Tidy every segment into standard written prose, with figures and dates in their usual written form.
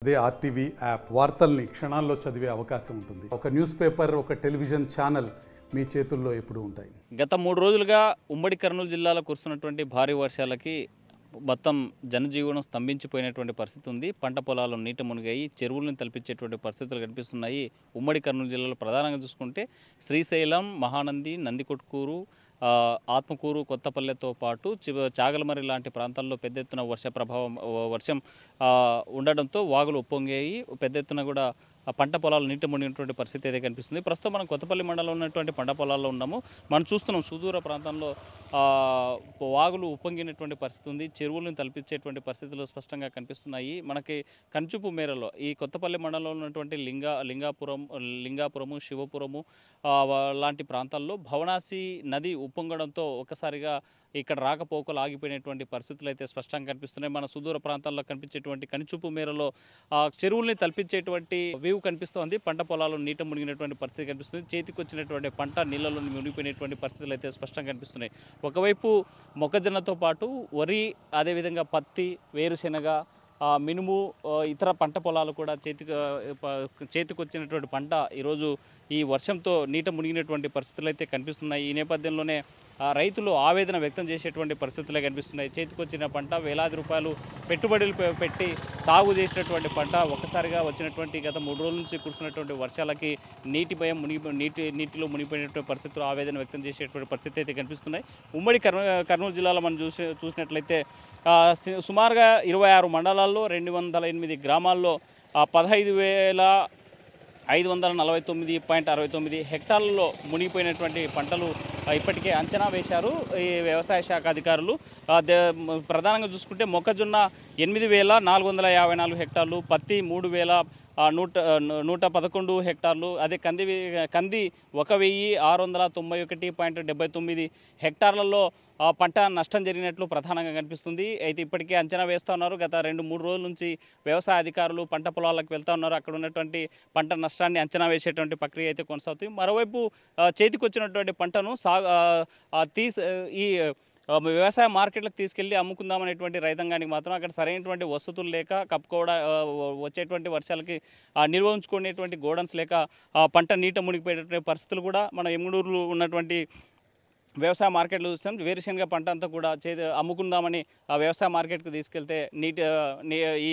అదే RTV app వార్తల్ని క్షణాల్లో చదివే అవకాశం ఉంటుంది. ఒక న్యూస్ పేపర్, ఒక టెలివిజన్ ఛానల్ మీ చేతుల్లో ఎప్పుడూ ఉంటాయి. గత 3 రోజులుగా ఉమ్మడి కర్నూలు జిల్లాలో కురుస్తున్నటువంటి భారీ వర్షాలకి మొత్తం జనజీవనం స్తంభించిపోయినటువంటి పరిస్థితి ఉంది. పంట పొలాలు నీట మునిగాయి, చెరువులను తలపించేటువంటి పరిస్థితులు కనిపిస్తున్నాయి. ఉమ్మడి కర్నూలు జిల్లాలో ప్రధానంగా చూసుకుంటే శ్రీశైలం, మహానంది, నందికొట్కూరు, ఆత్మకూరు, కొత్తపల్లెతో పాటు చాగలమర్రి లాంటి ప్రాంతాల్లో పెద్ద ఎత్తున వర్షం ఉండడంతో వాగులు ఉప్పొంగాయి. పెద్ద ఎత్తున కూడా పంట పొలాలు నీట మునిగినటువంటి పరిస్థితి అయితే కనిపిస్తుంది. ప్రస్తుతం మనం కొత్తపల్లి మండలంలో ఉన్నటువంటి పంట పొలాల్లో ఉన్నాము. మనం చూస్తున్నాం సుదూర ప్రాంతంలో వాగులు ఉప్పొంగినటువంటి పరిస్థితి ఉంది. చెరువులను తలపించేటువంటి పరిస్థితులు స్పష్టంగా కనిపిస్తున్నాయి. మనకి కంచుపు మేరలో ఈ కొత్తపల్లి మండలంలో ఉన్నటువంటి లింగాపురము, శివపురము లాంటి ప్రాంతాల్లో భవనాసి నది ఉప్పొంగడంతో ఒక్కసారిగా ఇక్కడ రాకపోకలు ఆగిపోయినటువంటి పరిస్థితులు అయితే స్పష్టంగా కనిపిస్తున్నాయి. మన సుదూర ప్రాంతాల్లో కనిపించేటువంటి కనిచూపు మేరలో చెరువుల్ని తలపించేటువంటి వ్యూ కనిపిస్తోంది. పంట పొలాలు నీట మునిగినటువంటి పరిస్థితి కనిపిస్తుంది. చేతికి వచ్చినటువంటి పంట నీళ్ళలో మునిగిపోయినటువంటి పరిస్థితులు అయితే స్పష్టంగా కనిపిస్తున్నాయి. ఒకవైపు మొక్కజొన్నతో పాటు వరి, అదేవిధంగా పత్తి, వేరుశెనగ, మినుము, ఇతర పంట పొలాలు కూడా చేతికి వచ్చినటువంటి పంట ఈరోజు ఈ వర్షంతో నీట మునిగినటువంటి పరిస్థితులు అయితే కనిపిస్తున్నాయి. ఈ నేపథ్యంలోనే రైతులు ఆవేదన వ్యక్తం చేసేటువంటి పరిస్థితులే కనిపిస్తున్నాయి. చేతికి వచ్చిన పంట వేలాది రూపాయలు పెట్టుబడులు పెట్టి సాగు చేసినటువంటి పంట ఒక్కసారిగా వచ్చినటువంటి గత 3 రోజుల నుంచి కురుస్తున్నటువంటి వర్షాలకి నీటిలో మునిగిపోయినటువంటి పరిస్థితులు ఆవేదన వ్యక్తం చేసేటువంటి పరిస్థితి అయితే కనిపిస్తున్నాయి. ఉమ్మడి కర్నూలు జిల్లాలో మనం చూసినట్లయితే సుమారుగా 26 మండలాల్లో 208 గ్రామాల్లో 15,549.69 హెక్టార్లలో మునిగిపోయినటువంటి పంటలు ఇప్పటికే అంచనా వేశారు ఈ వ్యవసాయ శాఖ అధికారులు. ప్రధానంగా చూసుకుంటే మొక్కజొన్న 8,454 హెక్టార్లు, పత్తి 3,111 హెక్టార్లు, అదే కంది 1,691.79 హెక్టార్లలో పంట నష్టం జరిగినట్లు ప్రధానంగా కనిపిస్తుంది. అయితే ఇప్పటికే అంచనా వేస్తూ ఉన్నారు. గత 2-3 రోజుల నుంచి వ్యవసాయ అధికారులు పంట పొలాలకు వెళ్తూ ఉన్నారు. అక్కడ ఉన్నటువంటి పంట నష్టాన్ని అంచనా వేసేటువంటి ప్రక్రియ అయితే కొనసాగుతుంది. మరోవైపు చేతికి వచ్చినటువంటి పంటను ఈ వ్యవసాయ మార్కెట్లకు తీసుకెళ్లి అమ్ముకుందామనేటువంటి రైతాంగానికి మాత్రం అక్కడ సరైనటువంటి వసతులు లేక వచ్చేటువంటి వర్షాలకి నిల్వ ఉంచుకునేటువంటి గోడన్స్ లేక పంట నీట మునిగిపోయేటువంటి పరిస్థితులు కూడా మన ఎమ్గూడూరులో ఉన్నటువంటి వ్యవసాయ మార్కెట్లో చూస్తాం. వేరుశెనగ పంట అంతా కూడా అమ్ముకుందామని ఆ వ్యవసాయ మార్కెట్కు తీసుకెళ్తే ఈ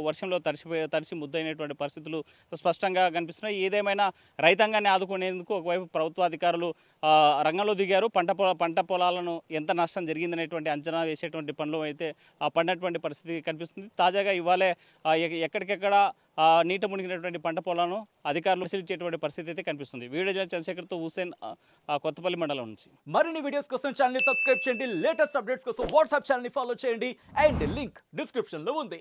వర్షంలో తడిసి ముద్దైనటువంటి పరిస్థితులు స్పష్టంగా కనిపిస్తున్నాయి. ఏదేమైనా రైతాంగాన్ని ఆదుకునేందుకు ఒకవైపు ప్రభుత్వ అధికారులు రంగంలో దిగారు. పంట పొలాలను ఎంత నష్టం జరిగిందనేటువంటి అంచనా వేసేటువంటి పనులు అయితే పడినటువంటి పరిస్థితి కనిపిస్తుంది. తాజాగా ఇవాళే ఎక్కడికెక్కడ నీట మునిగినటువంటి పంట పొలాలను అధికారులు పరిశీలించేటువంటి పరిస్థితి అయితే కనిపిస్తుంది. వీడియో చంద్రశేఖర్తో హుసేన్, కొత్తపల్లి మండలం నుంచి. మరిన్ని వీడియోస్ కోసం ఛానల్ ని సబ్స్క్రైబ్ చేయండి. లేటెస్ట్ అప్డేట్స్ కోసం వాట్సాప్ ఛానల్ ని ఫాలో చేయండి. అండ్ లింక్ డిస్క్రిప్షన్ లో ఉంది.